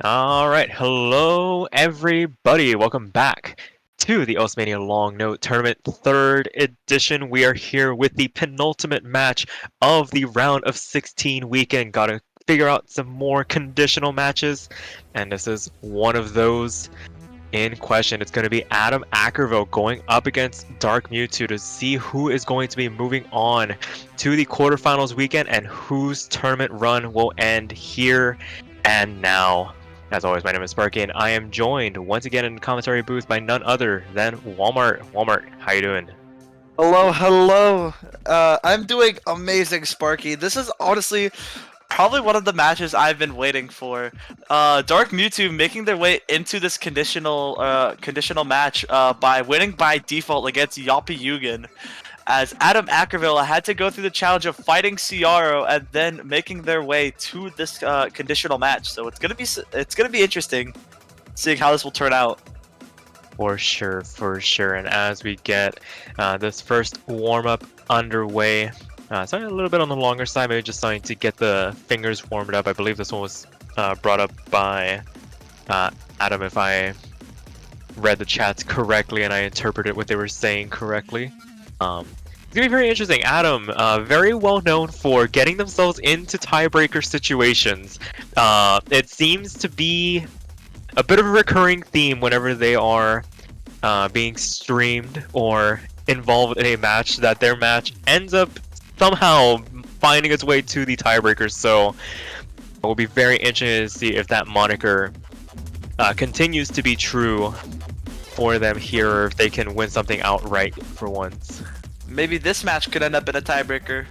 Alright, hello everybody, welcome back to the Mania Long Note Tournament 3rd edition. We are here with the penultimate match of the round of 16 weekend. Gotta figure out some more conditional matches, and this is one of those in question. It's going to be AdamAckerville going up against DarkMew2 to see who is going to be moving on to the quarterfinals weekend and whose tournament run will end here and now. As always, my name is Sparky, and I am joined once again in the commentary booth by none other than Walmart. Walmart, how you doing? Hello. I'm doing amazing, Sparky. This is honestly probably one of the matches I've been waiting for. DarkMew2 making their way into this conditional match by winning by default against Yoppie Yugen. As AdamAckerville had to go through the challenge of fighting Ciaro and then making their way to this conditional match. So it's gonna be interesting seeing how this will turn out. For sure. And as we get this first warm-up underway, starting a little bit on the longer side, maybe just starting to get the fingers warmed up. I believe this one was brought up by Adam, if I read the chats correctly and I interpreted what they were saying correctly. It's gonna be very interesting. Adam, very well known for getting themselves into tiebreaker situations. It seems to be a bit of a recurring theme whenever they are being streamed or involved in a match, that their match ends up somehow finding its way to the tiebreakers. So it will be very interesting to see if that moniker continues to be true for them here, or if they can win something outright for once. Maybe this match could end up in a tiebreaker.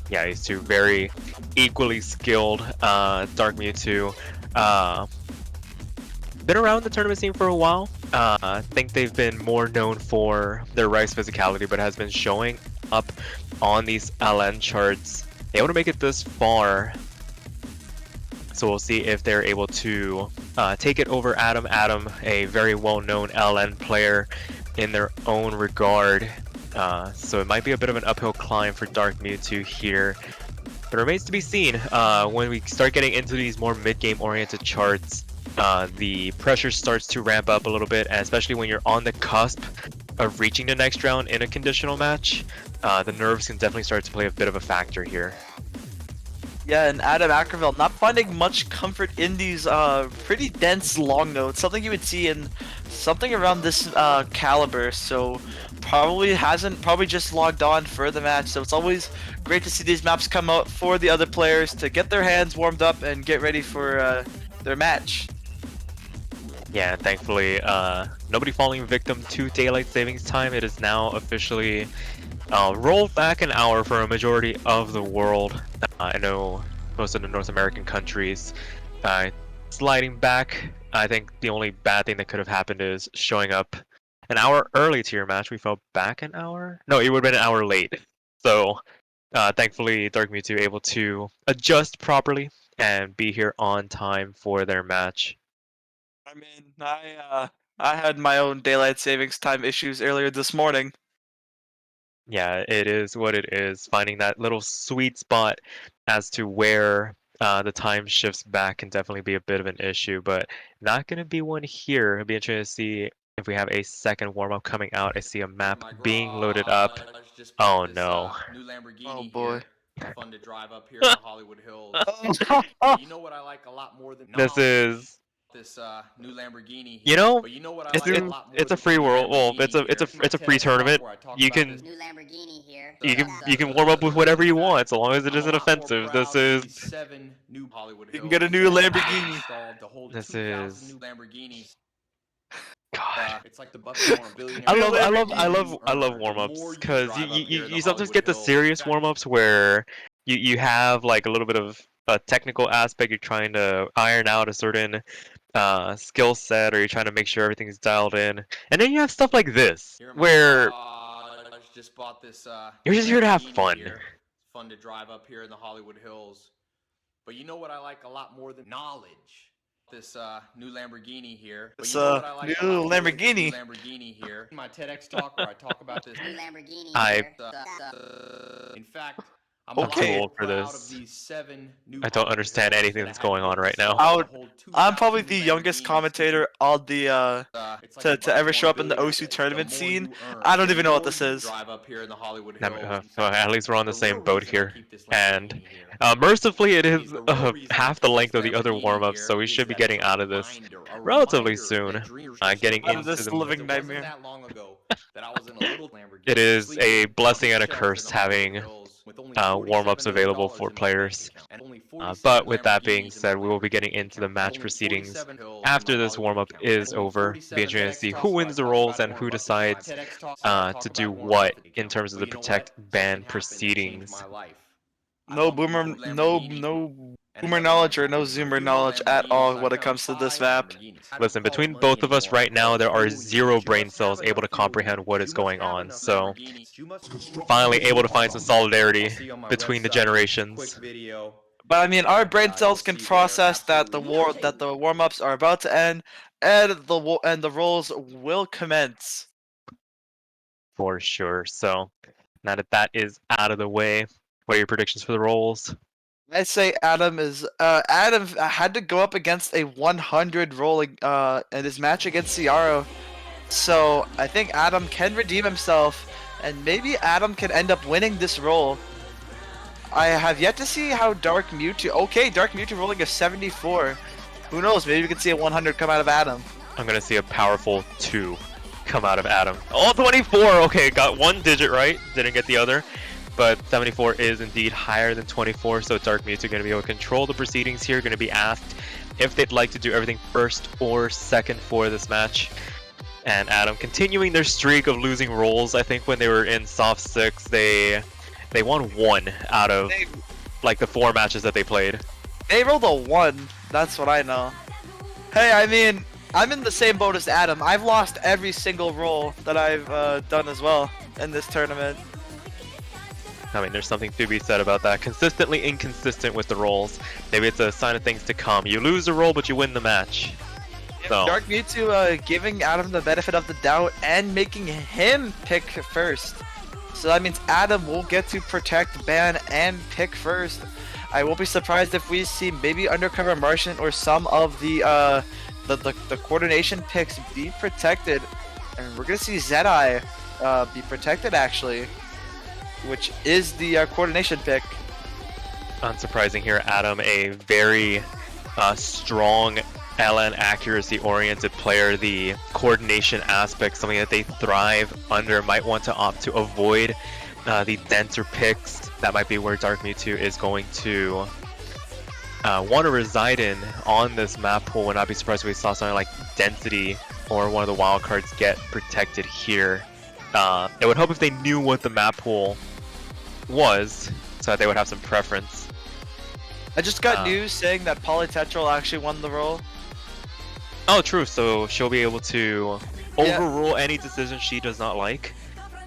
Yeah, these two very equally skilled. DarkMew2 been around the tournament scene for a while. I think they've been more known for their Rise physicality, but has been showing up on these LN charts. They able to make it this far, so we'll see if they're able to take it over Adam. Adam, a very well-known LN player in their own regard, so it might be a bit of an uphill climb for DarkMew2 here. But it remains to be seen when we start getting into these more mid-game oriented charts. The pressure starts to ramp up a little bit, and especially when you're on the cusp of reaching the next round in a conditional match, the nerves can definitely start to play a bit of a factor here. Yeah, and AdamAckerville not finding much comfort in these pretty dense long notes, something you would see in something around this caliber. So probably just logged on for the match. So it's always great to see these maps come out for the other players to get their hands warmed up and get ready for their match. Yeah, thankfully, nobody falling victim to daylight savings time. It is now officially rolled back an hour for a majority of the world. I know most of the North American countries sliding back. I think the only bad thing that could have happened is showing up an hour early to your match. We fell back an hour? No, it would have been an hour late. So thankfully, DarkMew2 able to adjust properly and be here on time for their match. I mean, I had my own daylight savings time issues earlier this morning. Yeah, it is what it is. Finding that little sweet spot as to where the time shifts back can definitely be a bit of an issue, but not going to be one here. It'll be interesting to see if we have a second warm-up coming out. I see a map being loaded up. Just bought Oh this no. new Lamborghini Oh boy. here. Fun to drive up here in the Hollywood Hills. But you know what I like a lot more than This knowledge? is, This new Lamborghini you here. know, But you know what I it's like a it's lot more it's a than free new world. Well, Lamborghini here? My it's a free TEDx talk tournament. where I talk You about can this new Lamborghini here. you can warm up with whatever you want, so long as it I'm a isn't lot more offensive. proud of these 7 new Hollywood You can Hills get a new that I Lamborghini. installed to hold this 2,000 is new Lamborghinis. God. It's like the bucket warm billionaire. I New love I love I Lamborghini. love I love The warm-ups more you because drive up here in the you sometimes Hollywood get the Hills. serious warm-ups where you have like a little bit of a technical aspect. You're trying to iron out a certain skill set, or you're trying to make sure everything's dialed in, and then you have stuff like this Here in my where garage, just bought this you're new just here to have Lamborghini fun. here. It's fun to drive up here in the Hollywood Hills. But you know what I like a lot more than knowledge? This new Lamborghini here. But This you know what I like a new lot more than Lamborghini. new Lamborghini here. In my TEDx talk where I talk about this new Lamborghini I here. in fact, I'm too Okay. old for proud of this. these 7 new I don't Hollywood understand Hills anything that that's I had going to on go right now. sell to Out. hold 2 I'm probably new the youngest Lamborghinis. commentator on the It's like a to ever show up in the $1 OSU billion tournament the more scene. you earn, I don't the even know what more this you is. drive up here in the Hollywood I mean, Hills. well, at least we're on the The same real boat reason I here. keep this And Lamborghini here. mercifully, it is The real reason I half the keep length this of the other Lamborghini warm-ups, here so we is should be that getting it's a out of this reminder relatively that soon. dreamers Getting Out of into this the... living it wasn't nightmare. that long ago that I was in a little Lamborghini. It is sleeping a on blessing the and a shelf in curse the Hollywood having Hills with only warm-ups available $47 for in my bank players. account and only But 47 with that being Lamborghinis in my said, we will be getting Lamborghini into the account. match Only proceedings 47 hills in after my this Hollywood warm-up account. is Only over. Be 47 interesting to TEDx see talks who where I wins the talk roles about and who warm-ups in my decides TEDx talks where I talk to about do warm-ups what in the in account. terms of But the you know protect what? ban Something happened that changed proceedings. my life. I No bumped into boomer, a no Lamborghini and boomer another one knowledge or no happened. zoomer 2 more knowledge at Lamborghinis, all and I when it found comes to 5 this map. Lamborghinis. I don't Listen, call it between money both of us anymore. I right call now, it there are fuel. 0 You brain must have cells able enough to fuel. comprehend what You is must going have on. enough So, Lamborghinis. You must finally able to find some I'll solidarity see you on my between the website. Quick generations. video. But I mean, our brain You'll cells can see there process that absolutely the warm-ups are about to end, and the rolls will commence. For sure. So, now that that is out of the way, what are your predictions for the rolls? I say Adam had to go up against a 100 rolling in his match against Ciaro. So I think Adam can redeem himself, and maybe Adam can end up winning this roll. I have yet to see how DarkMew2. Okay, DarkMew2 rolling a 74. Who knows? Maybe we can see a 100 come out of Adam. I'm going to see a powerful 2 come out of Adam. Oh, 24! Okay, got one digit right, didn't get the other. But 74 is indeed higher than 24, so DarkMew2 going to be able to control the proceedings here, going to be asked if they'd like to do everything first or second for this match. And Adam continuing their streak of losing rolls. I think when they were in Soft 6, they won 1 out of like the 4 matches that they played. They rolled a 1, that's what I know. Hey, I mean, I'm in the same boat as Adam. I've lost every single roll that I've done as well in this tournament. I mean, there's something to be said about that. Consistently inconsistent with the rolls. Maybe it's a sign of things to come. You lose a roll, but you win the match. So. DarkMew2 giving Adam the benefit of the doubt and making him pick first. So that means Adam will get to protect, ban, and pick first. I won't be surprised if we see maybe Undercover Martian or some of the coordination picks be protected. And we're going to see Zedeye be protected actually, which is the coordination pick. Unsurprising here, Adam, a very strong LN accuracy oriented player. The coordination aspect, something that they thrive under, might want to opt to avoid the denser picks. That might be where DarkMew2 is going to want to reside in on this map pool. Would not be surprised if we saw something like density or one of the wild cards get protected here. I would hope if they knew what the map pool was, so that they would have some preference. I just got news saying that Polytetral actually won the role. Oh, true. So she'll be able to overrule any decision she does not like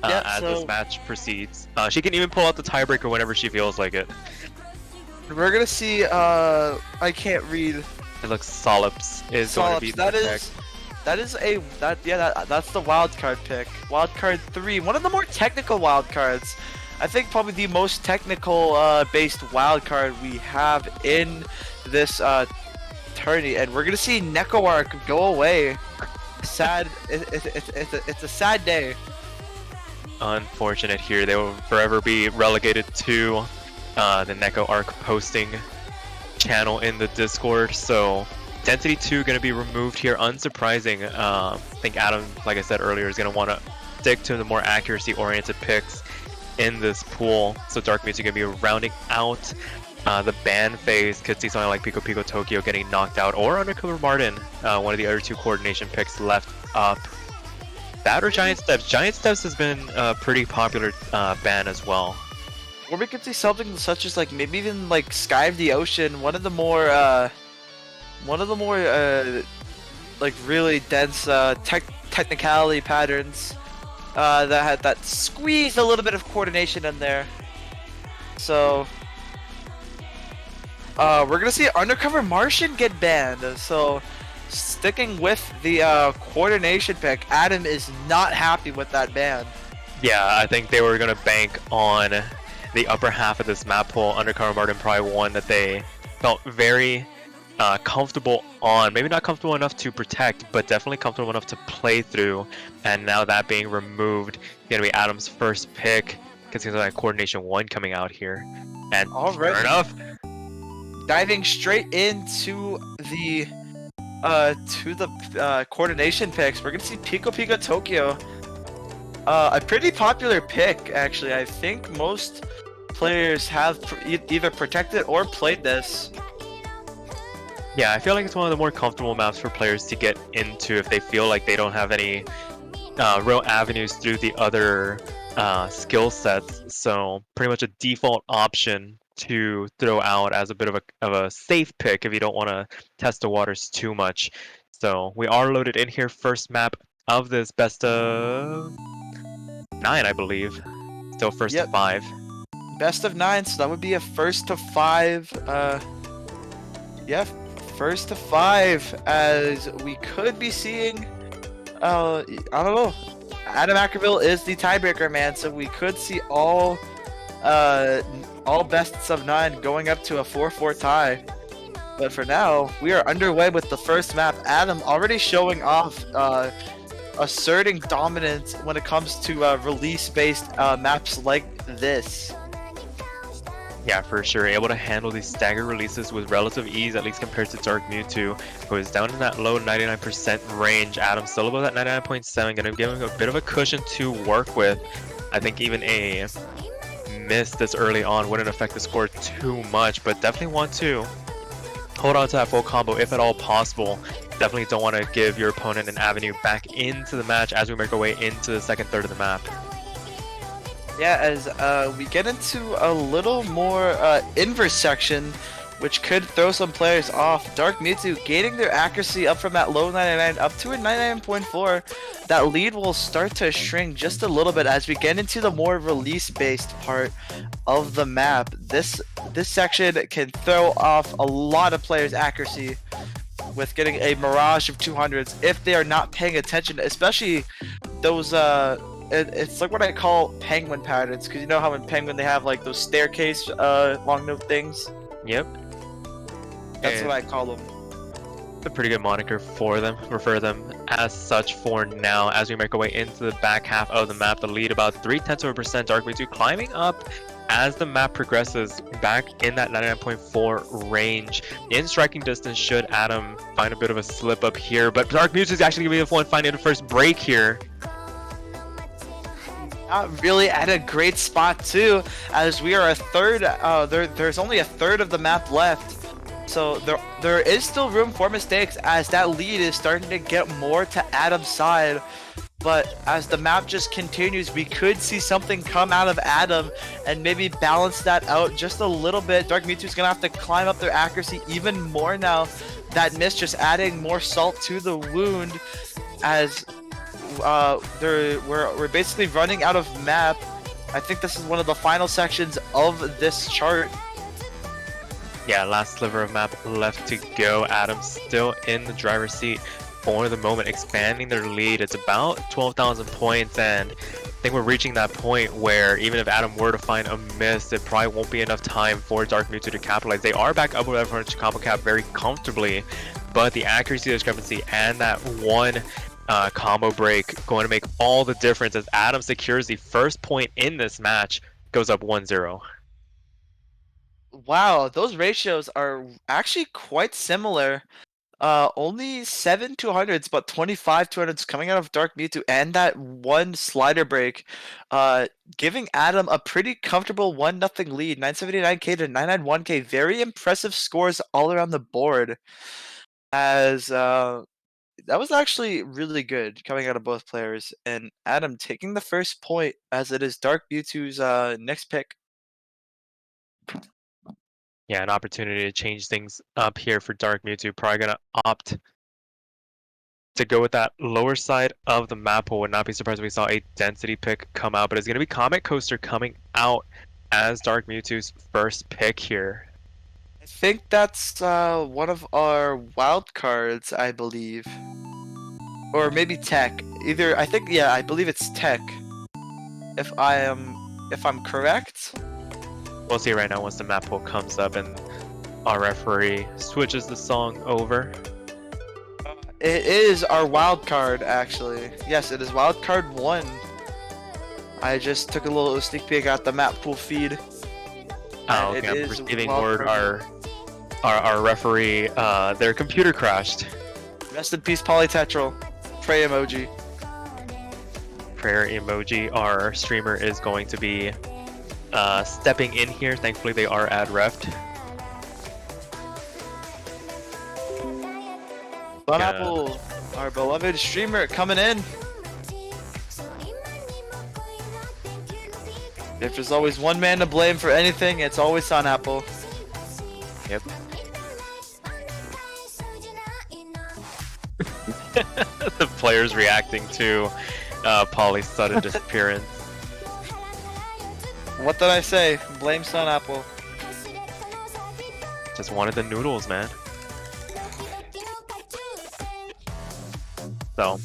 as this match proceeds. She can even pull out the tiebreaker whenever she feels like it. We're gonna see. I can't read. It looks Solips is going to be the pick. That's the wild card pick. Wild card 3, one of the more technical wild cards. I think probably the most technical based wild card we have in this tourney, and we're gonna see NekoArk go away. Sad. It's a sad day. Unfortunate here. They will forever be relegated to the NekoArk posting channel in the Discord. So Density 2 going to be removed here. Unsurprising. I think Adam, like I said earlier, is going to want to stick to the more accuracy-oriented picks in this pool. So DarkMew2 going to be rounding out the ban phase. Could see something like Pico Pico Tokyo getting knocked out, or Undercover Martin, one of the other 2 coordination picks left up. That or Giant Steps. Giant Steps has been a pretty popular ban as well. Or we could see something such as like maybe even like Sky of the Ocean, one of the more like really dense technicality patterns that squeezed a little bit of coordination in there. So we're gonna see Undercover Martian get banned. So sticking with the coordination pick, Adam is not happy with that ban. Yeah, I think they were gonna bank on the upper half of this map pool, Undercover Martin probably one that they felt very comfortable on. Maybe not comfortable enough to protect, but definitely comfortable enough to play through. And now that being removed, it's gonna be Adam's first pick because he's like Coordination 1 coming out here. And fair enough. Diving straight into the coordination picks, we're gonna see Pico Pico Tokyo. A pretty popular pick, actually. I think most players have either protected or played this. Yeah, I feel like it's one of the more comfortable maps for players to get into if they feel like they don't have any real avenues through the other skill sets. So pretty much a default option to throw out as a bit of a safe pick if you don't want to test the waters too much. So we are loaded in here. First map of this best of 9, I believe. Still first to 5. Best of 9, so that would be a first to 5. Yeah, first to 5, as we could be seeing. I don't know. AdamAckerville is the tiebreaker, man, so we could see all bests of 9 going up to a 4-4 tie. But for now, we are underway with the first map. Adam already showing off asserting dominance when it comes to release-based maps like this. Yeah, for sure. Able to handle these staggered releases with relative ease, at least compared to DarkMew2, who is down in that low 99% range. Adam's still above that 99.7, gonna give him a bit of a cushion to work with. I think even a miss this early on wouldn't affect the score too much, but definitely want to hold on to that full combo if at all possible. Definitely don't want to give your opponent an avenue back into the match as we make our way into the second third of the map. Yeah, as we get into a little more inverse section, which could throw some players off. DarkMew2 gaining their accuracy up from that low 99 up to a 99.4. That lead will start to shrink just a little bit as we get into the more release-based part of the map. This section can throw off a lot of players' accuracy with getting a mirage of 200s if they are not paying attention, especially those it's like what I call penguin patterns, because you know how in penguin they have like those staircase long note things. Yep. That's what I call them. A pretty good moniker for them, refer them as such for now. As we make our way into the back half of the map, the lead about 0.3%, DarkMew2 climbing up as the map progresses back in that 99.4 range. In striking distance should Adam find a bit of a slip up here, but DarkMew2 is actually going to be the one finding the first break here. Not really at a great spot too, as we are a third. There's only a third of the map left, so there is still room for mistakes as that lead is starting to get more to Adam's side. But as the map just continues, we could see something come out of Adam and maybe balance that out just a little bit. DarkMew2 is gonna have to climb up their accuracy even more now. That miss just adding more salt to the wound, as we're basically running out of map. I think this is one of the final sections of this chart. Yeah, last sliver of map left to go. Adam's still in the driver's seat for the moment, expanding their lead. It's about 12,000 points, and I think we're reaching that point where even if Adam were to find a miss, it probably won't be enough time for DarkMew2 to capitalize. They are back up with 500 combo cap very comfortably, but the accuracy discrepancy and that one combo break going to make all the difference as Adam secures the first point in this match, goes up 1-0. Wow, those ratios are actually quite similar. Only 7 200s, but 25 200s coming out of DarkMew2, and that one slider break, giving Adam a pretty comfortable 1-0 lead, 979k to 991k. Very impressive scores all around the board, as that was actually really good coming out of both players, and Adam taking the first point as it is DarkMew2's next pick. Yeah, an opportunity to change things up here for DarkMew2. Probably going to opt to go with that lower side of the map. Would not be surprised if we saw a density pick come out, but it's going to be Comet Coaster coming out as DarkMew2's first pick here. I think that's one of our wild cards, I believe. Or maybe Tech. Either, I think, yeah, I believe it's Tech. If I'm correct. We'll see right now once the map pool comes up and our referee switches the song over. It is our wild card, actually. Yes, it is wild card 1. I just took a little sneak peek at the map pool feed. Oh, And okay. it I'm is receiving wild word card our referee, their computer crashed. Rest in peace, Polytetral. Pray emoji. Prayer emoji. Our streamer is going to be stepping in here. Thankfully, they are ad refed. Apple, our beloved streamer, coming in. If there's always one man to blame for anything, it's always Apple. Yep. The players reacting to Poly's sudden disappearance. What did I say? Blame Apple. Just wanted the noodles, man. So,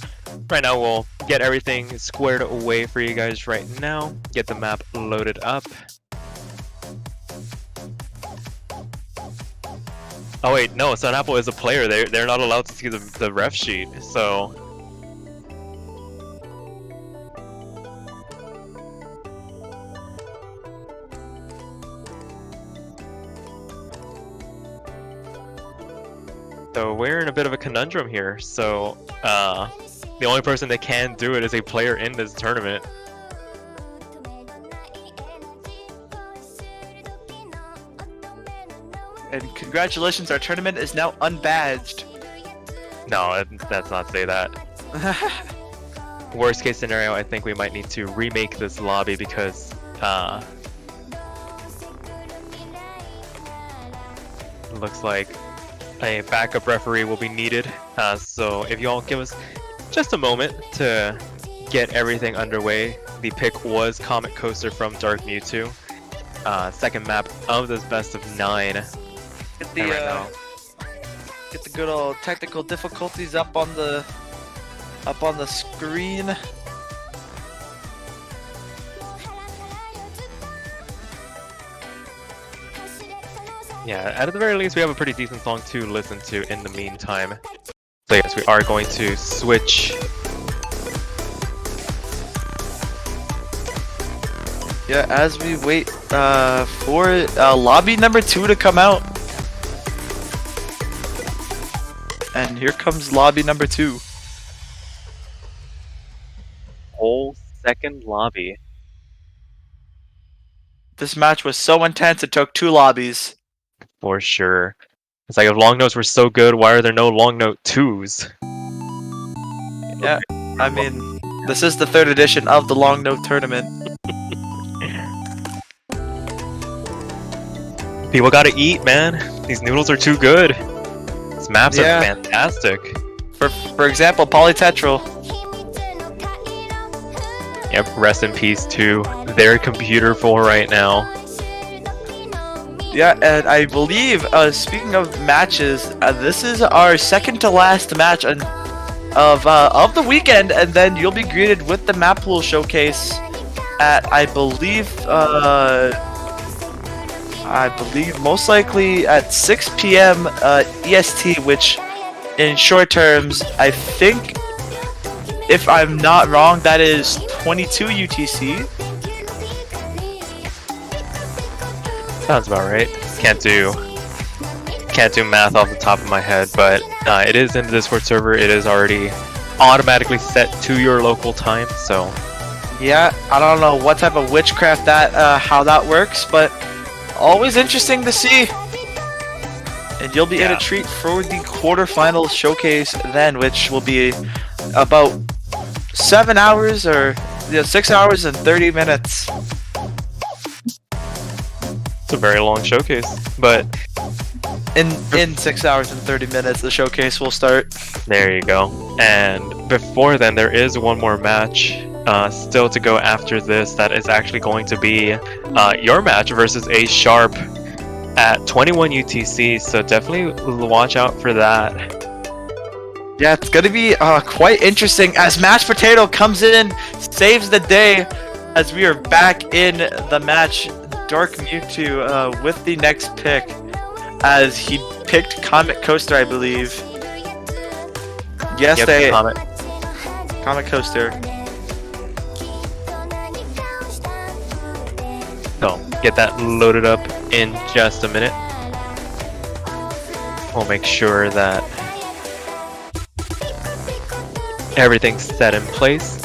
right now we'll get everything squared away for you guys right now. Get the map loaded up. Oh wait, no, Apple is a player. They're not allowed to see the ref sheet, so... So we're in a bit of a conundrum here. So the only person that can do it is a player in this tournament. And congratulations, our tournament is now unbadged. No, that's not say that. Worst case scenario, I think we might need to remake this lobby because looks like a backup referee will be needed. So if you all give us just a moment to get everything underway. The pick was Comet Coaster from DarkMew2. Second map of this best of 9. Get the right now. get the good old technical difficulties up on the screen. Yeah, at the very least, we have a pretty decent song to listen to in the meantime. So yes, we are going to switch. Yeah, as we wait for lobby number 2 to come out. And here comes lobby number 2. Whole second lobby. This match was so intense it took 2 lobbies. For sure. It's like if long notes were so good, why are there no long note 2s? Yeah, I mean, this is the 3rd edition of the long note tournament. People gotta eat, man. These noodles are too good. These maps are fantastic. For example, Polytetral. Yep, rest in peace to their computer for right now. Yeah, and I believe, speaking of matches, this is our second to last match of the weekend, and then you'll be greeted with the map pool showcase at, I believe most likely at 6 p.m. EST, which in short terms, I think, if I'm not wrong, that is 22 UTC. Sounds about right. Can't do math off the top of my head, but it is in the Discord server. It is already automatically set to your local time, so yeah, I don't know what type of witchcraft how that works, but always interesting to see. And you'll be in a treat for the quarterfinal showcase then, which will be about 7 hours or 6 hours and 30 minutes. it's a very long showcase, but in 6 hours and 30 minutes the showcase will start. there you go. And before then, there is one more match still to go after this. That is actually going to be your match versus A Sharp at 21 UTC, so definitely watch out for that. Yeah, it's gonna be quite interesting as MashedPotato comes in, saves the day as we are back in the match DarkMew2 with the next pick, as he picked Comet Coaster, I believe. Yes, Yep, Comet. Comet Coaster. So get that loaded up in just a minute. We'll make sure that everything's set in place.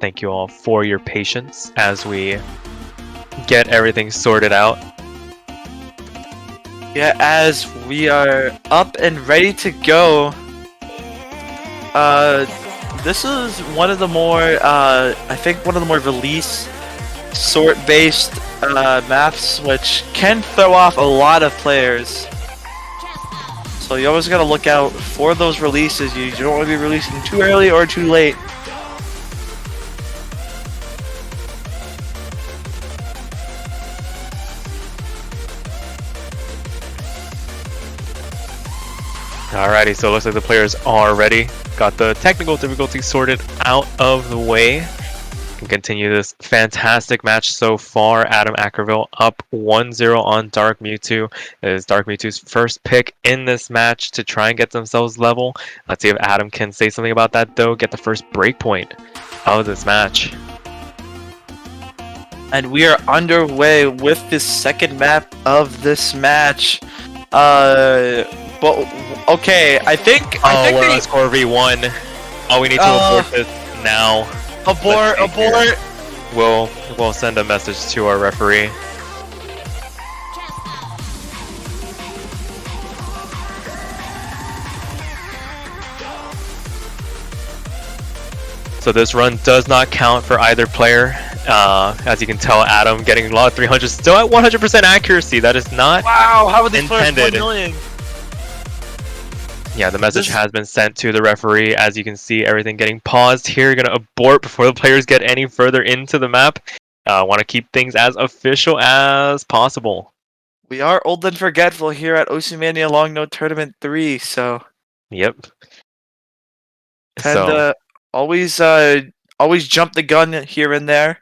Thank you all for your patience as we get everything sorted out. Yeah, as we are up and ready to go. This is one of the more, I think one of the more release sort-based maps, which can throw off a lot of players. So you always gotta look out for those releases. You don't want to be releasing too early or too late. Alrighty, so it looks like the players are ready. Got the technical difficulty sorted out of the way. Can continue this fantastic match so far. AdamAckerville up 1-0 on DarkMew2. It is DarkMew2's first pick in this match to try and get themselves level. Let's see if Adam can say something about that though. Get the first breakpoint of this match. And we are underway with the second map of this match. But okay, I think we're on score V1. Oh, we need to abort this now. Abort! We'll send a message to our referee. So this run does not count for either player. As you can tell, Adam getting a lot of 300s, still at 100% accuracy. That is not Wow, how would they flash 1 intended. million? Yeah, the message has been sent to the referee. As you can see, everything getting paused here. You're going to abort before the players get any further into the map. Want to keep things as official as possible. We are old and forgetful here at Mania Long No Tournament 3, so Yep. tend to always jump the gun here and there.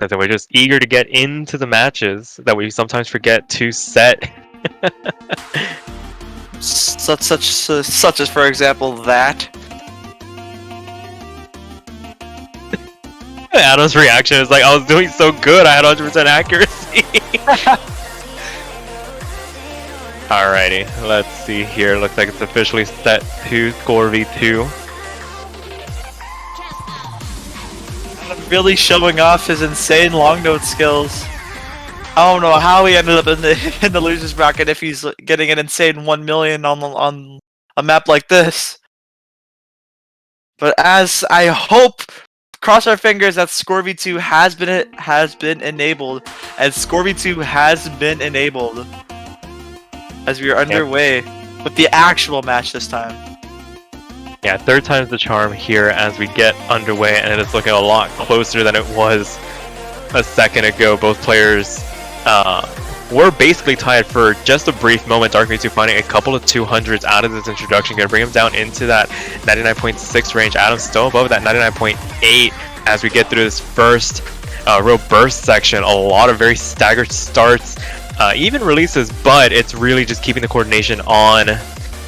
So we're just eager to get into the matches that we sometimes forget to set. Such as, for example, that. Adam's reaction is like, I was doing so good, I had 100% accuracy. Alrighty, let's see here. Looks like it's officially set to score V2. Really showing off his insane long note skills. I don't know how he ended up in the losers bracket if he's getting an insane 1 million on a map like this. But as I hope, cross our fingers that ScoreV2 has been enabled, and ScoreV2 has been enabled as we are underway with the actual match this time. Yeah, third time's the charm here as we get underway, and it is looking a lot closer than it was a second ago. Both players were basically tied for just a brief moment. DarkMew2 finding a couple of 200s out of this introduction, gonna bring him down into that 99.6 range. Adam's still above that 99.8 as we get through this first real burst section. A lot of very staggered starts, even releases, but it's really just keeping the coordination on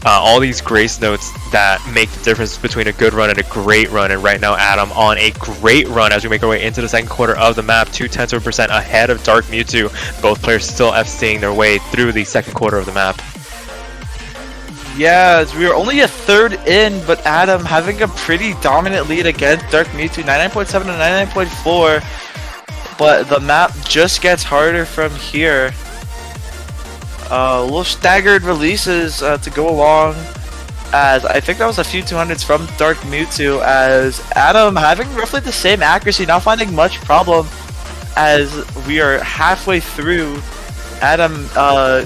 all these grace notes that make the difference between a good run and a great run. And right now, Adam on a great run as we make our way into the second quarter of the map, 0.2% ahead of DarkMew2. Both players still FCing their way through the second quarter of the map. Yeah, we are only a third in, but Adam having a pretty dominant lead against DarkMew2, 99.7 to 99.4. But the map just gets harder from here. Little staggered releases to go along, as I think that was a few 200s from DarkMew2, as Adam having roughly the same accuracy, not finding much problem as we are halfway through. Adam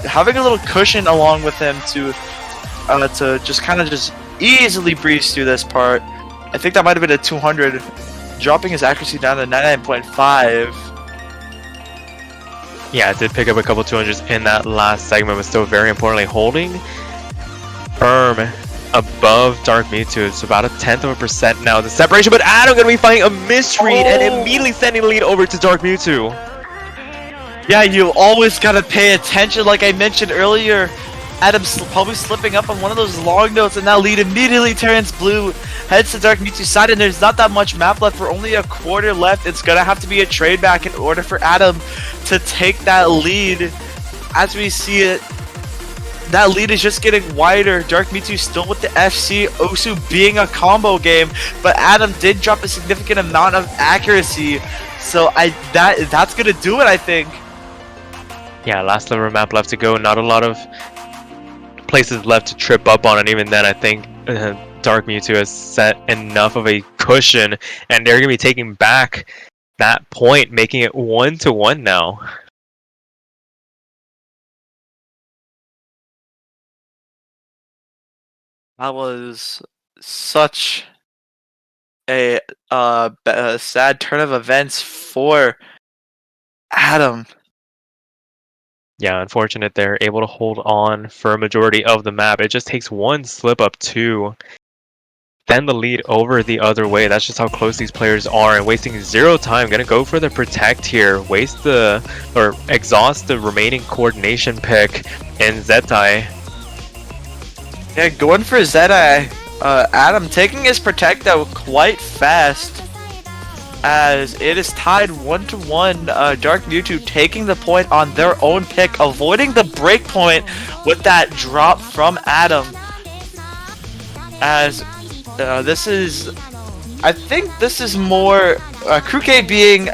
having a little cushion along with him to just kind of just easily breeze through this part. I think that might have been a 200, dropping his accuracy down to 99.5. Yeah, it did pick up a couple 200s in that last segment, but still very importantly holding firm above DarkMew2. It's about 0.1% now, the separation, but Adam gonna be finding a misread and immediately sending the lead over to DarkMew2. Yeah, you always gotta pay attention. Like I mentioned earlier, Adam's probably slipping up on one of those long notes, and that lead immediately turns blue, heads to DarkMew2's side, and there's not that much map left. We're only a quarter left. It's gonna have to be a trade back in order for Adam to take that lead. As we see it, that lead is just getting wider. DarkMew2 still with the FC, Osu being a combo game, but Adam did drop a significant amount of accuracy, so that's gonna do it, I think. Yeah, last sliver map left to go. Not a lot of places left to trip up on, and even then I think DarkMew2 has set enough of a cushion, and they're gonna be taking back that point, making it 1-1 now. That was such a sad turn of events for Adam. Yeah, unfortunate they're able to hold on for a majority of the map. It just takes one slip up to then the lead over the other way. That's just how close these players are, and wasting 0 time. Gonna go for the protect here, exhaust the remaining coordination pick in Zetai. Yeah, going for Zetai. Adam taking his protect out quite fast, as it is tied 1-1. DarkMew2 taking the point on their own pick, avoiding the break point with that drop from Adam. As I think this is more Kruke being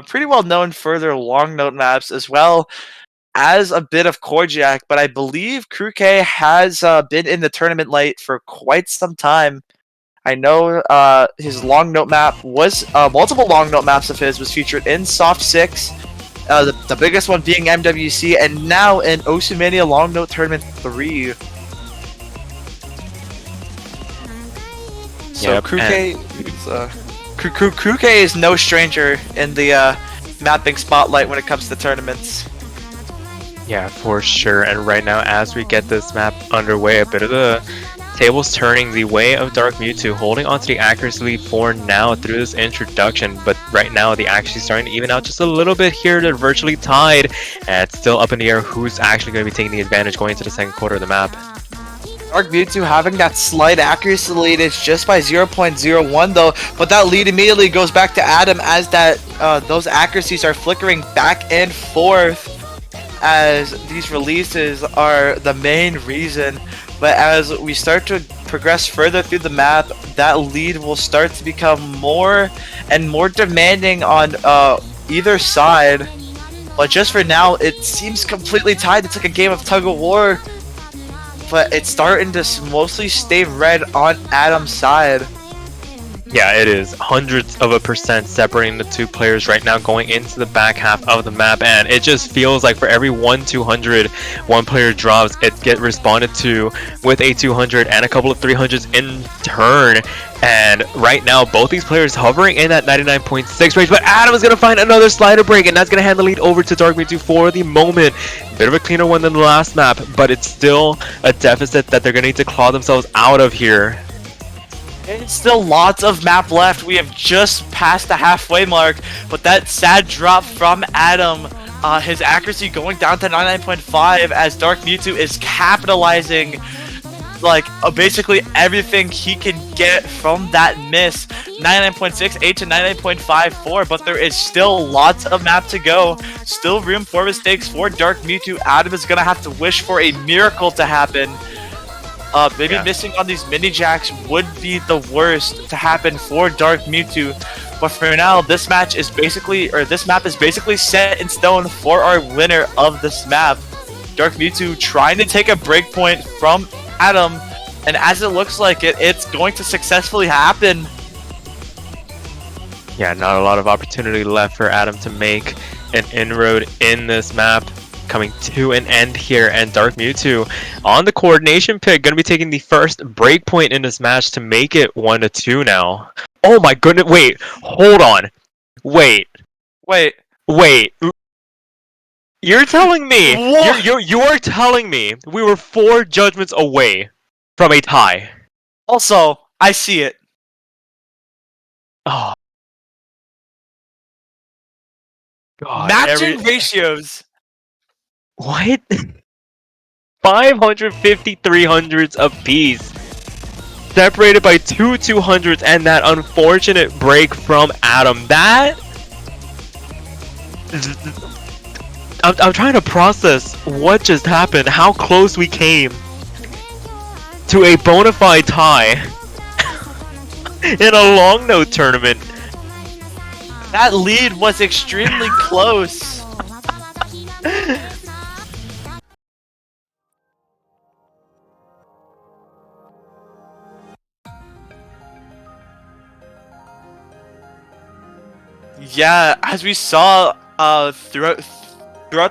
pretty well known for their long note maps as well as a bit of Korjak, but I believe Kruke has been in the tournament late for quite some time. I know his long note map was multiple long note maps of his was featured in Soft 6, the biggest one being MWC, and now in Osu Mania Long Note Tournament 3. So Yep, Kruke is no stranger in the mapping spotlight when it comes to tournaments. Yeah, for sure. And right now, as we get this map underway, a bit of the tables turning the way of DarkMew2, holding onto the accuracy lead for now through this introduction. But right now, the accuracy starting to even out just a little bit here. They're virtually tied, and it's still up in the air who's actually going to be taking the advantage going into the second quarter of the map. DarkMew2 having that slight accuracy lead is just by 0.01 though, but that lead immediately goes back to Adam as those accuracies are flickering back and forth, as these releases are the main reason. But as we start to progress further through the map, that lead will start to become more and more demanding on either side. But just for now, it seems completely tied. It's like a game of tug of war, but it's starting to mostly stay red on Adam's side. Yeah, it is hundreds of a percent separating the two players right now going into the back half of the map, and it just feels like for every 1-200 one player drops, it gets responded to with a 200 and a couple of 300s in turn. And right now, both these players hovering in that 99.6 range, but Adam is going to find another slider break, and that's going to hand the lead over to DarkMew2 for the moment. Bit of a cleaner one than the last map, but it's still a deficit that they're going to need to claw themselves out of here. There's still lots of map left. We have just passed the halfway mark, but that sad drop from Adam, his accuracy going down to 99.5 as DarkMew2 is capitalizing like basically everything he can get from that miss. 99.68 to 99.54, but there is still lots of map to go. Still room for mistakes for DarkMew2. Adam is gonna have to wish for a miracle to happen. Maybe missing on these mini jacks would be the worst to happen for DarkMew2. But for now, this map is basically set in stone for our winner of this map. DarkMew2 trying to take a breakpoint from Adam, and as it looks like it's going to successfully happen. Yeah, not a lot of opportunity left for Adam to make an inroad in this map. Coming to an end here, and DarkMew2 on the coordination pick, going to be taking the first breakpoint in this match to make it 1-2 now. Oh my goodness! Wait, hold on. Wait. You're telling me? You're telling me we were 4 judgments away from a tie? Also, I see it. Oh God! Matching ratios. What? 550 300s apiece, separated by two 200s, and that unfortunate break from Adam. I'm trying to process what just happened, how close we came to a bona fide tie in a long note tournament. That lead was extremely close. Yeah, as we saw throughout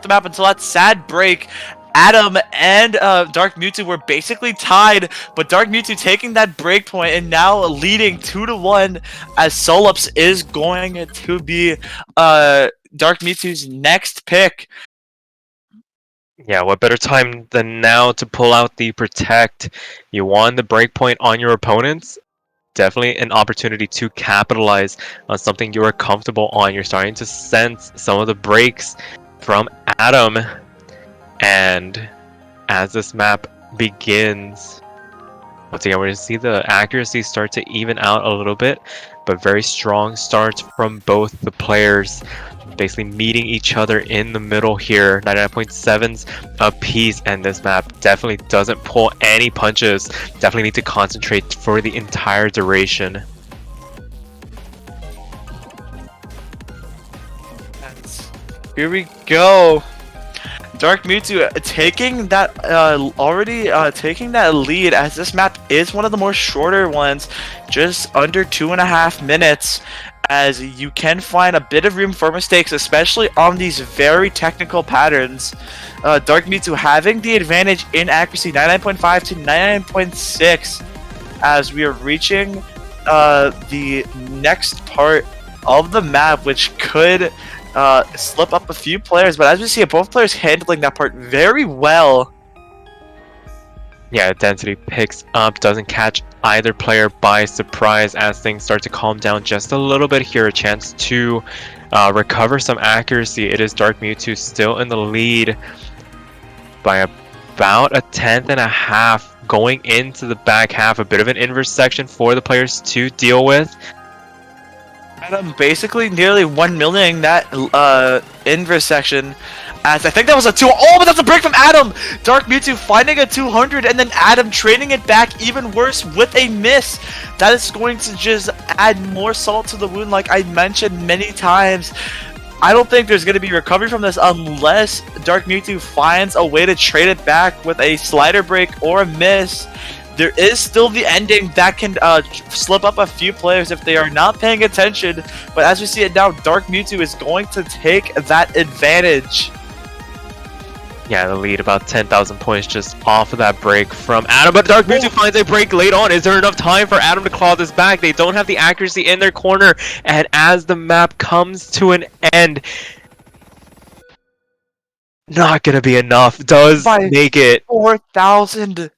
the map until that sad break, Adam and DarkMew2 were basically tied, but DarkMew2 taking that break point and now leading 2-1, as Solups is going to be DarkMew2's next pick. Yeah, what better time than now to pull out the protect? You won the breakpoint on your opponents. Definitely an opportunity to capitalize on something you are comfortable on. You're starting to sense some of the breaks from Adam. And as this map begins, once again, we're going to see the accuracy start to even out a little bit, but very strong starts from both the players, basically meeting each other in the middle here. 99.7s apiece, and this map definitely doesn't pull any punches. Definitely need to concentrate for the entire duration. Here we go. DarkMew2 taking that taking that lead, as this map is one of the more shorter ones, just under 2.5 minutes, as you can find a bit of room for mistakes, especially on these very technical patterns. DarkMew2 having the advantage in accuracy, 99.5 to 99.6, as we are reaching the next part of the map, which could slip up a few players, but as we see, both players handling that part very well. Yeah, density picks up, doesn't catch either player by surprise as things start to calm down just a little bit here. A chance to recover some accuracy. It is DarkMew2 still in the lead by about a 10.5 going into the back half. A bit of an inverse section for the players to deal with. Adam basically nearly 1 million that inverse section, as I think that was a 2. Oh, but that's a break from Adam! DarkMew2 finding a 200 and then Adam trading it back even worse with a miss. That is going to just add more salt to the wound, like I mentioned many times. I don't think there's going to be recovery from this unless DarkMew2 finds a way to trade it back with a slider break or a miss. There is still the ending that can slip up a few players if they are not paying attention, but as we see it now, DarkMew2 is going to take that advantage. Yeah, the lead about 10,000 points just off of that break from Adam, but DarkMew2 finds a break late on. Is there enough time for Adam to claw this back? They don't have the accuracy in their corner, and as the map comes to an end, not gonna be enough. Does make it 4,000.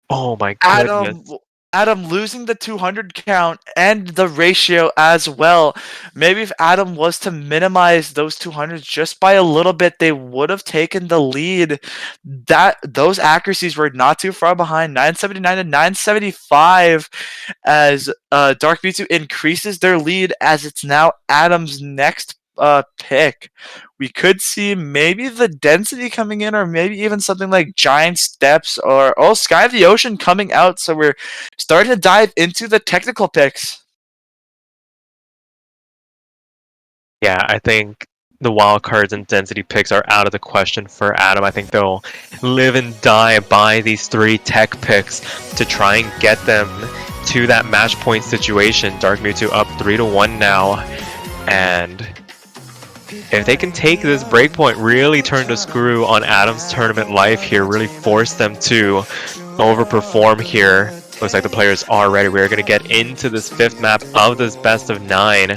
Oh my goodness. Adam losing the 200 count and the ratio as well. Maybe if Adam was to minimize those 200s just by a little bit, they would have taken the lead. Those accuracies were not too far behind, 979 to 975, as DarkMew2 increases their lead, as it's now Adam's next pick. We could see maybe the density coming in, or maybe even something like giant steps, or Sky of the Ocean coming out. So we're starting to dive into the technical picks. Yeah, I think the wild cards and density picks are out of the question for Adam. I think they'll live and die by these 3 tech picks to try and get them to that match point situation. DarkMew2 up 3-1 now, and if they can take this breakpoint, really turn the screw on Adam's tournament life here, really force them to overperform here. Looks like the players are ready. We're going to get into this 5th map of this best of 9.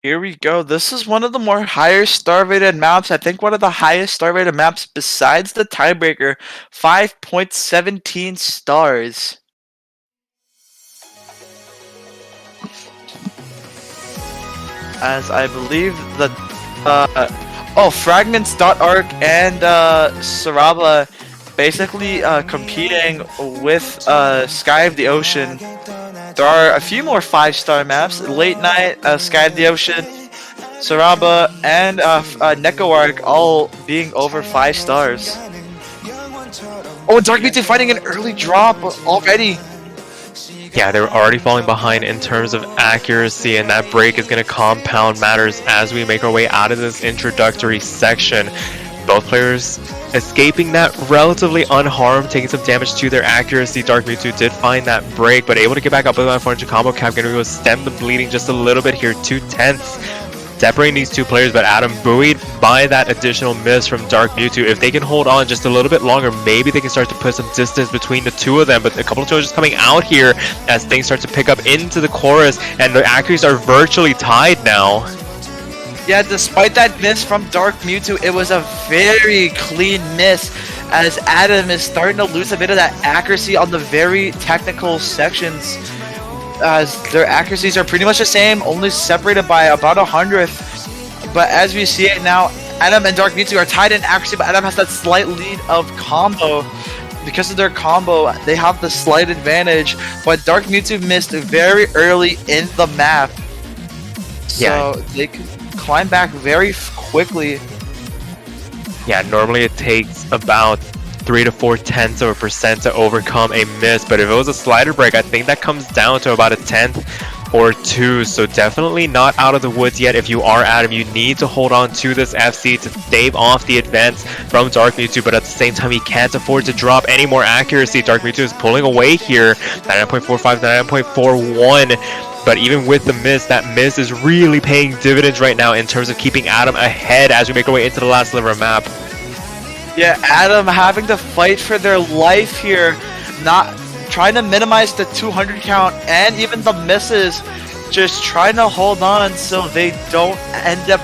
Here we go. This is one of the more higher star rated maps. I think one of the highest star rated maps besides the tiebreaker. 5.17 stars. As I believe the Fragments.arc and Saraba basically competing with Sky of the Ocean. There are a few more 5-star maps: Late Night, Sky of the Ocean, Saraba, and Neko Arc, all being over 5 stars. Oh, DarkMew2 finding an early drop already. Yeah, they were already falling behind in terms of accuracy, and that break is going to compound matters as we make our way out of this introductory section. Both players escaping that relatively unharmed, taking some damage to their accuracy. DarkMew2 did find that break, but able to get back up with that 400 combo cap. Gonna go stem the bleeding just a little bit here. 2/10 separating these two players, but Adam buoyed by that additional miss from DarkMew2. If they can hold on just a little bit longer, maybe they can start to put some distance between the two of them. But a couple of charges coming out here as things start to pick up into the chorus, and the accuracies are virtually tied now. Yeah, despite that miss from DarkMew2, it was a very clean miss, as Adam is starting to lose a bit of that accuracy on the very technical sections, as their accuracies are pretty much the same, only separated by about 100th. But as we see it now, Adam and DarkMew2 are tied in accuracy, but Adam has that slight lead of combo. Because of their combo, they have the slight advantage, but DarkMew2 missed very early in the map. So they could climb back very quickly. Yeah, normally it takes about 3 to 4/10% to overcome a miss, but if it was a slider break, I think that comes down to about a 10th or 2, so definitely not out of the woods yet. If you are Adam, you need to hold on to this FC to stave off the advance from DarkMew2, but at the same time, he can't afford to drop any more accuracy. DarkMew2 is pulling away here, 99.45, 99.41. But even with the miss, that miss is really paying dividends right now in terms of keeping Adam ahead as we make our way into the last sliver of map. Yeah, Adam having to fight for their life here, not trying to minimize the 200 count and even the misses, just trying to hold on so they don't end up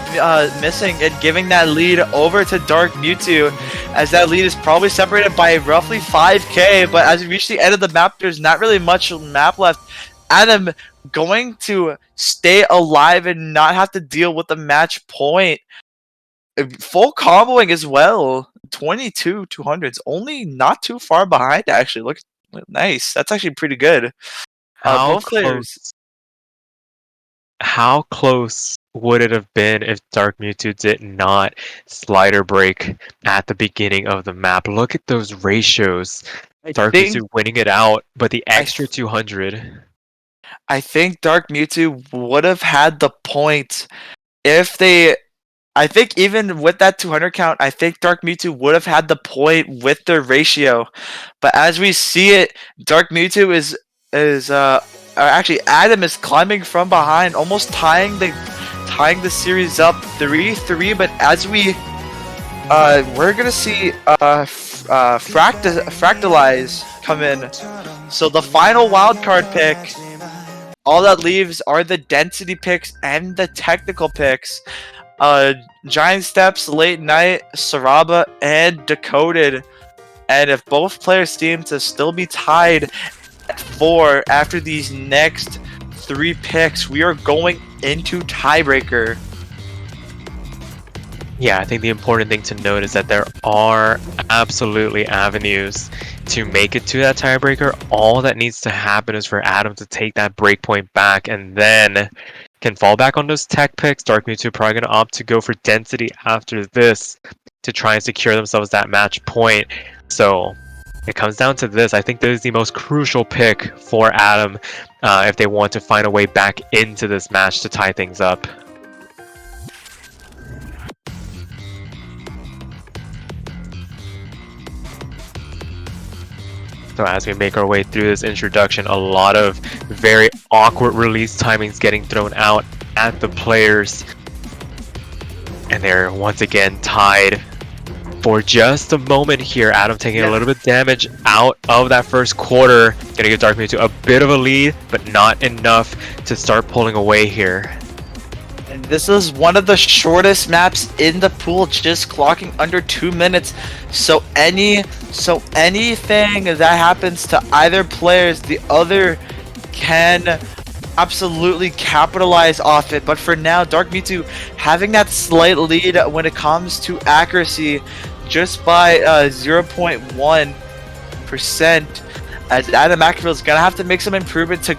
missing and giving that lead over to DarkMew2, as that lead is probably separated by roughly 5k, but as we reach the end of the map, there's not really much map left. Adam going to stay alive and not have to deal with the match point. Full comboing as well. 22 200s, only not too far behind actually. Look nice. That's actually pretty good. Both players. How close would it have been if DarkMew2 did not slider break at the beginning of the map? Look at those ratios. DarkMew2 winning it out, but the extra 200. I think DarkMew2 would have had the point if they. I think even with that 200 count, I think DarkMew2 would have had the point with their ratio. But as we see it, DarkMew2 is actually Adam is climbing from behind, almost tying the series up 3-3. But as we're gonna see Fractalize come in. So the final wildcard pick. All that leaves are the density picks and the technical picks. Giant Steps, Late Night, Saraba, and Decoded. And if both players seem to still be tied at 4 after these next 3 picks, we are going into tiebreaker. Yeah, I think the important thing to note is that there are absolutely avenues to make it to that tiebreaker. All that needs to happen is for Adam to take that breakpoint back and then can fall back on those tech picks. DarkMew2 probably going to opt to go for density after this to try and secure themselves that match point. So it comes down to this. I think this is the most crucial pick for Adam if they want to find a way back into this match to tie things up. So as we make our way through this introduction, a lot of very awkward release timings getting thrown out at the players. And they're once again tied for just a moment here. Adam taking a little bit of damage out of that first quarter. Gonna give DarkMew2 a bit of a lead, but not enough to start pulling away here. And This is one of the shortest maps in the pool, just clocking under 2 minutes. So anything that happens to either players, the other can absolutely capitalize off it. But for now, DarkMew2 having that slight lead when it comes to accuracy, just by 0.1%. As AdamAckerville is gonna have to make some improvement to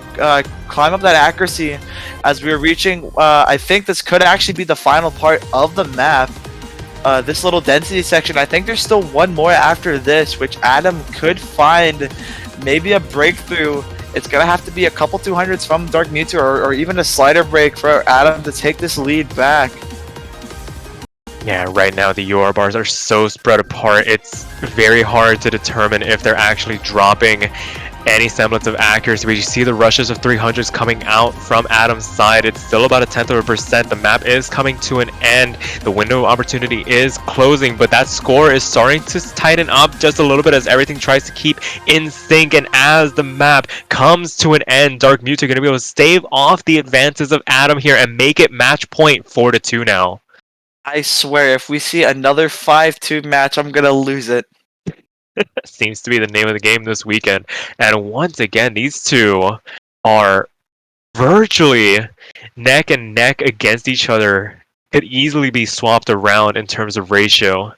climb up that accuracy, as we're reaching. I think this could actually be the final part of the map. This little density section. I think there's still one more after this, which Adam could find maybe a breakthrough. It's gonna have to be a couple 200s from DarkMew2, or even a slider break for Adam to take this lead back. Yeah, right now the UR bars are so spread apart, it's very hard to determine if they're actually dropping any semblance of accuracy. We see the rushes of 300s coming out from Adam's side. It's still about a 10th of a percent. The map is coming to an end. The window of opportunity is closing, but that score is starting to tighten up just a little bit as everything tries to keep in sync. And as the map comes to an end, DarkMew2 are going to be able to stave off the advances of Adam here and make it match point 4-2 now. I swear, if we see another 5-2 match, I'm gonna lose it. Seems to be the name of the game this weekend. And once again, these two are virtually neck and neck against each other. Could easily be swapped around in terms of ratio.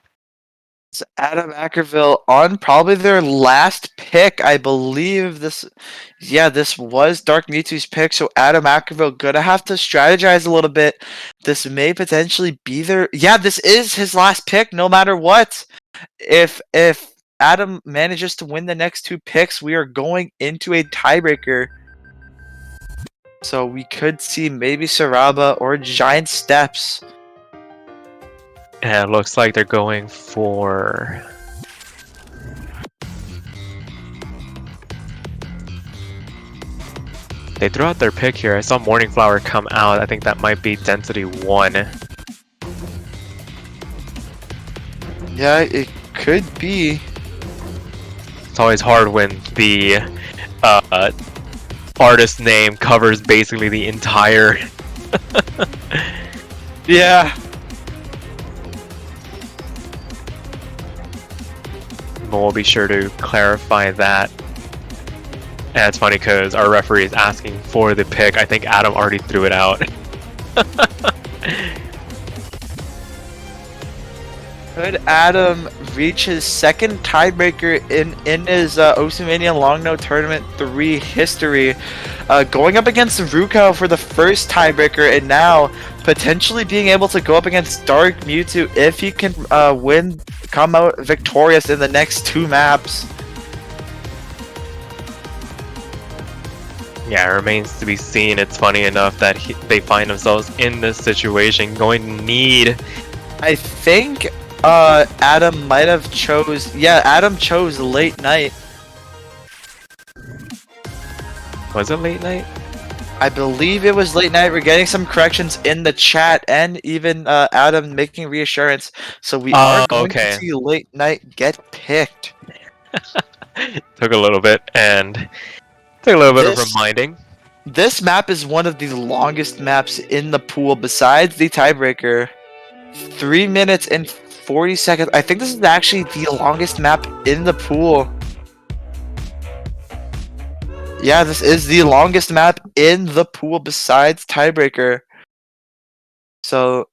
It's AdamAckerville on probably their last pick, I believe. This was DarkMew2's pick, so AdamAckerville gonna have to strategize a little bit. This may potentially be their... Yeah, this is his last pick, no matter what. If Adam manages to win the next two picks, we are going into a tiebreaker. So we could see maybe Saraba or Giant Steps. And it looks like they're going for... They threw out their pick here. I saw Morning Flower come out. I think that might be Density 1. Yeah, it could be. It's always hard when the artist name covers basically the entire... Yeah. We'll be sure to clarify that. And it's funny because our referee is asking for the pick. I think Adam already threw it out. Could Adam reach his second tiebreaker in his Oceania Long No Tournament 3 history? Going up against Ruko for the first tiebreaker, and now potentially being able to go up against DarkMew2 if he can come out victorious in the next two maps. Yeah, it remains to be seen. It's funny enough that they find themselves in this situation, going to need... I think Adam might have chose... Yeah, Adam chose Late Night. Was it Late Night? I believe it was Late Night. We're getting some corrections in the chat, and even Adam making reassurance. So we are going to see Late Night get picked. Took a little bit, and took a little bit of reminding. This map is one of the longest maps in the pool besides the tiebreaker. 3 minutes and 40 seconds. I think this is actually the longest map in the pool. Yeah, this is the longest map in the pool besides tiebreaker. So,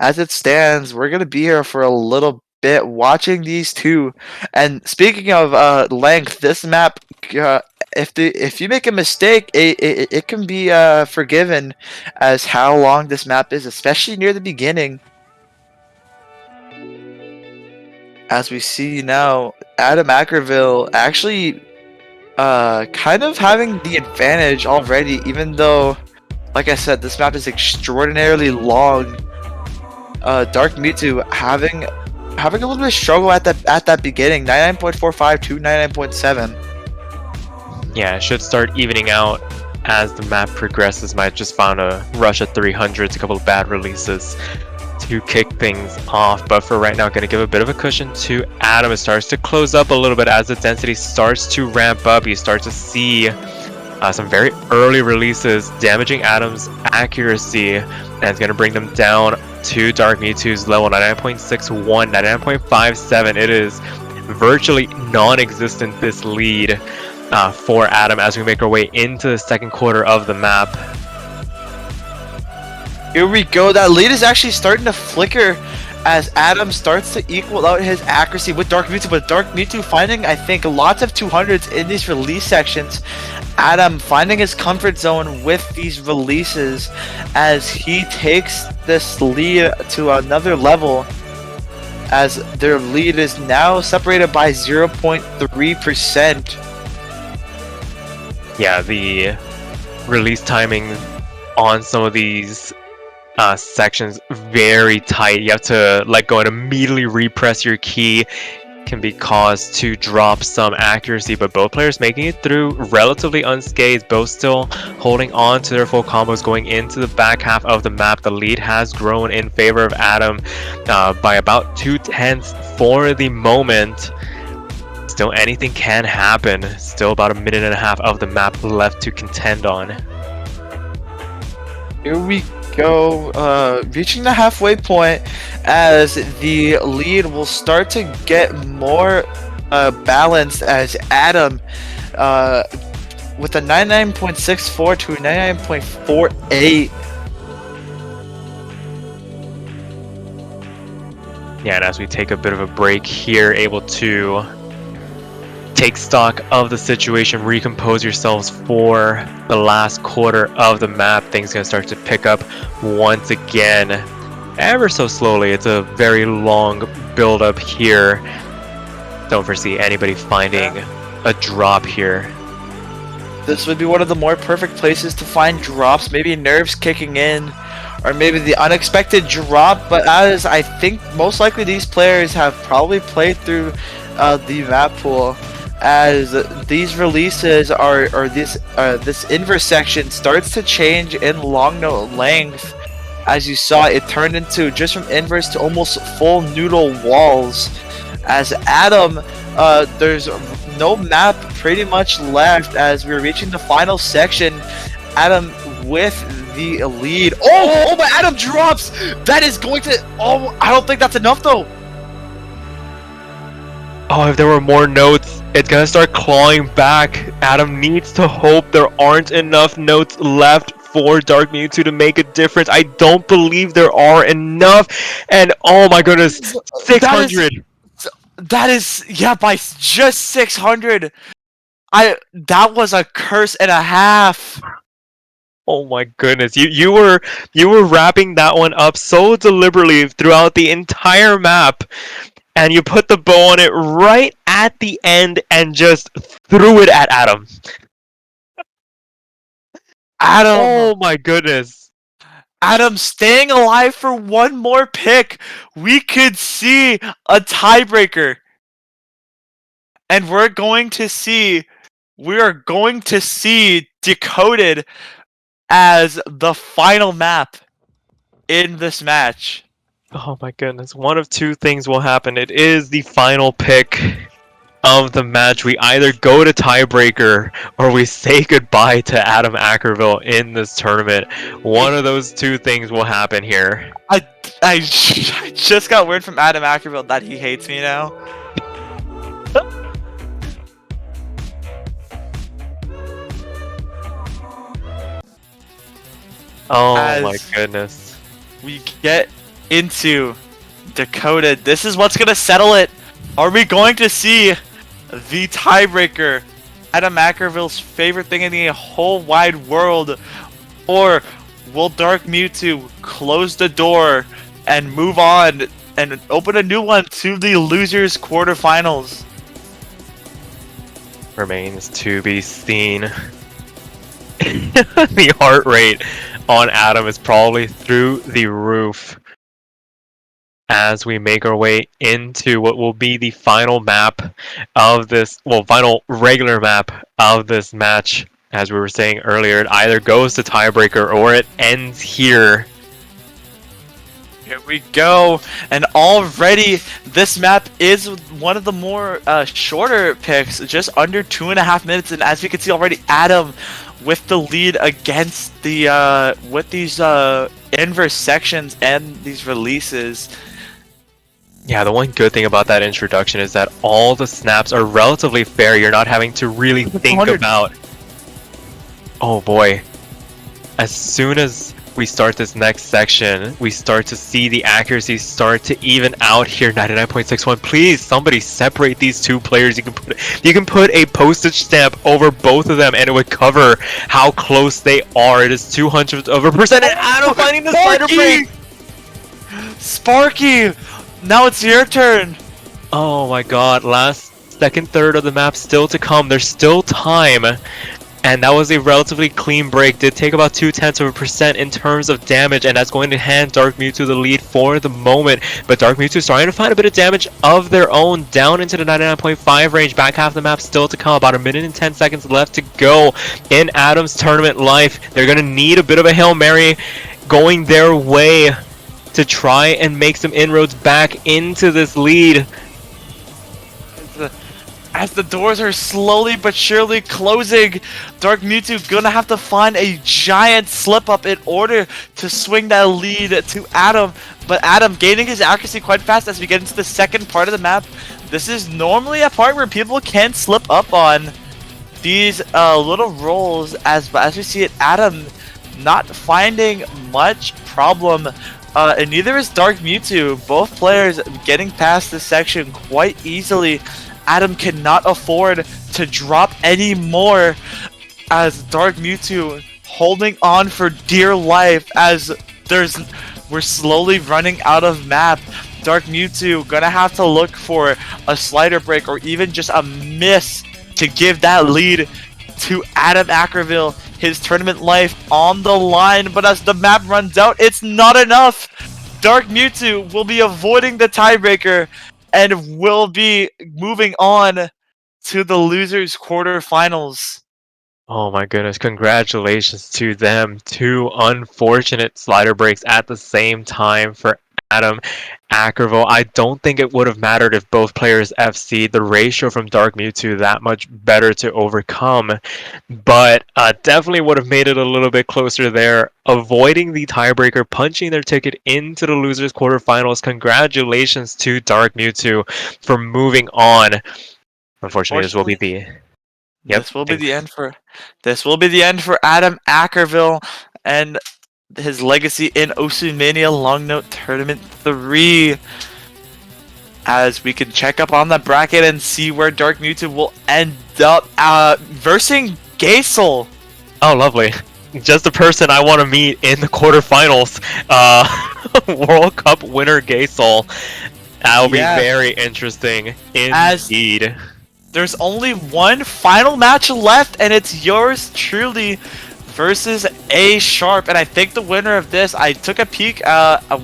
as it stands, we're gonna be here for a little bit watching these two. And speaking of length, this map, if you make a mistake, it can be forgiven as how long this map is, especially near the beginning. As we see now, AdamAckerville actually kind of having the advantage already, even though, like I said, this map is extraordinarily long. DarkMew2 having a little bit of struggle at that beginning, 99.45 to 99.7. Yeah, it should start evening out as the map progresses. Might just found a rush at 300s, a couple of bad releases to kick things off, but for right now, going to give a bit of a cushion to Adam. It starts to close up a little bit as the density starts to ramp up. You start to see Some very early releases damaging Adam's accuracy, and it's going to bring them down to DarkMew2's level 99.61, 99.57. It is virtually non-existent, this lead for Adam, as we make our way into the second quarter of the map. Here we go. That lead is actually starting to flicker as Adam starts to equal out his accuracy with DarkMew2, but DarkMew2 finding, I think, lots of 200s in these release sections. Adam finding his comfort zone with these releases as he takes this lead to another level, as their lead is now separated by 0.3%. Yeah, the release timing on some of these sections very tight. You have to let go and immediately repress your key. Can be caused to drop some accuracy, but both players making it through relatively unscathed, both still holding on to their full combos going into the back half of the map. The lead has grown in favor of Adam by about 2/10 for the moment. Still, anything can happen. Still about a minute and a half of the map left to contend on. Here we go, reaching the halfway point as the lead will start to get more balanced, as Adam with a 99.64 to 99.48. Yeah, and as we take a bit of a break here, able to take stock of the situation, recompose yourselves for the last quarter of the map. Things gonna start to pick up once again, ever so slowly. It's a very long build up here. Don't foresee anybody finding a drop here. This would be one of the more perfect places to find drops, maybe nerves kicking in, or maybe the unexpected drop. But as I think most likely these players have probably played through the map pool, as these releases or this inverse section starts to change in long note length. As you saw, it turned into just from inverse to almost full noodle walls. As Adam, there's no map pretty much left as we're reaching the final section. Adam with the lead. Oh, but Adam drops. That is going to. Oh, I don't think that's enough though. Oh, if there were more notes, it's gonna start clawing back. Adam needs to hope there aren't enough notes left for DarkMew2 to make a difference. I don't believe there are enough. And oh my goodness, 600. That is, yeah, by just 600. That was a curse and a half. Oh my goodness, you were wrapping that one up so deliberately throughout the entire map. And you put the bow on it right at the end and just threw it at Adam. Oh my goodness. Adam staying alive for one more pick. We could see a tiebreaker. And we are going to see Decoded as the final map in this match. Oh my goodness, one of two things will happen. It is the final pick of the match. We either go to tiebreaker or we say goodbye to AdamAckerville in this tournament. One of those two things will happen here. I just got word from AdamAckerville that he hates me now. Oh my goodness. We get into Decoded. This is what's gonna settle it. Are we going to see the tiebreaker, AdamAckerville's favorite thing in the whole wide world, or will DarkMew2 close the door and move on and open a new one to the losers quarterfinals? Remains to be seen. The heart rate on Adam is probably through the roof as we make our way into what will be the final map of this, well, final regular map of this match. As we were saying earlier, it either goes to tiebreaker or it ends here. Here we go, and already this map is one of the more shorter picks, just under 2.5 minutes, and as we can see already, Adam with the lead against the with these inverse sections and these releases. Yeah, the one good thing about that introduction is that all the snaps are relatively fair. You're not having to really think 100. about... Oh boy. As soon as we start this next section, we start to see the accuracy start to even out here. 99.61. Please, somebody separate these two players. You can put a postage stamp over both of them, and it would cover how close they are. It is 200%. And Adam finding the slider break. Sparky, now it's your turn. Oh my God! Second third of the map still to come. There's still time. And that was a relatively clean break. Did take about 0.2% in terms of damage, and that's going to hand DarkMew2 the lead for the moment. But DarkMew2 starting to find a bit of damage of their own down into the 99.5 range. Back half of the map still to come. About 1 minute and 10 seconds left to go in Adam's tournament life. They're going to need a bit of a Hail Mary going their way to try and make some inroads back into this lead. As the doors are slowly but surely closing, DarkMew2 gonna have to find a giant slip up in order to swing that lead to Adam. But Adam gaining his accuracy quite fast as we get into the second part of the map. This is normally a part where people can slip up on these little rolls. As we see it, Adam not finding much problem. And neither is DarkMew2. Both players getting past this section quite easily. Adam cannot afford to drop any more as DarkMew2 holding on for dear life as we're slowly running out of map. DarkMew2 gonna have to look for a slider break or even just a miss to give that lead to AdamAckerville. His tournament life on the line, but as the map runs out, it's not enough. DarkMew2 will be avoiding the tiebreaker and will be moving on to the losers quarterfinals. Oh my goodness, congratulations to them. Two unfortunate slider breaks at the same time for AdamAckerville. I don't think it would have mattered if both players FC'd. The ratio from DarkMew2 that much better to overcome, but definitely would have made it a little bit closer there, avoiding the tiebreaker, punching their ticket into the losers quarterfinals. Congratulations to DarkMew2 for moving on. Unfortunately, this will be the... Yep. This will be the end for AdamAckerville and his legacy in Mania Long Note Tournament 3. As we can check up on the bracket and see where DarkMew2 will end up versing Gaysel. Oh, lovely. Just the person I want to meet in the quarterfinals. World Cup winner Gaysel. That'll be very interesting indeed. There's only one final match left, and it's yours truly versus A Sharp. And I think the winner of this, I took a peek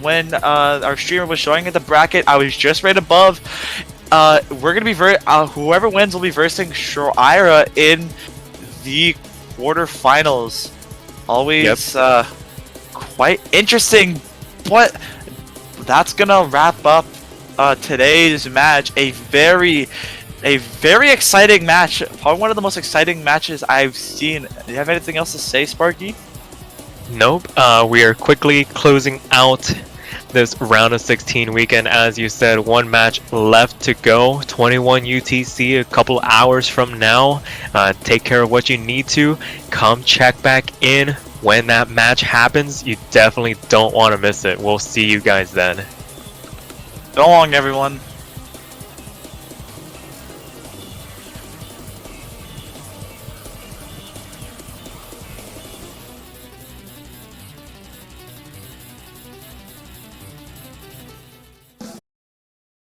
when our streamer was showing it the bracket. I was just right above. We're gonna be whoever wins will be versing Shoira in the quarterfinals. Always quite interesting, but that's gonna wrap up today's match. A very exciting match. Probably one of the most exciting matches I've seen. Do you have anything else to say, Sparky? Nope. We are quickly closing out this round of 16 weekend. As you said, one match left to go. 21 UTC a couple hours from now. Take care of what you need to. Come check back in when that match happens. You definitely don't want to miss it. We'll see you guys then. So long, everyone.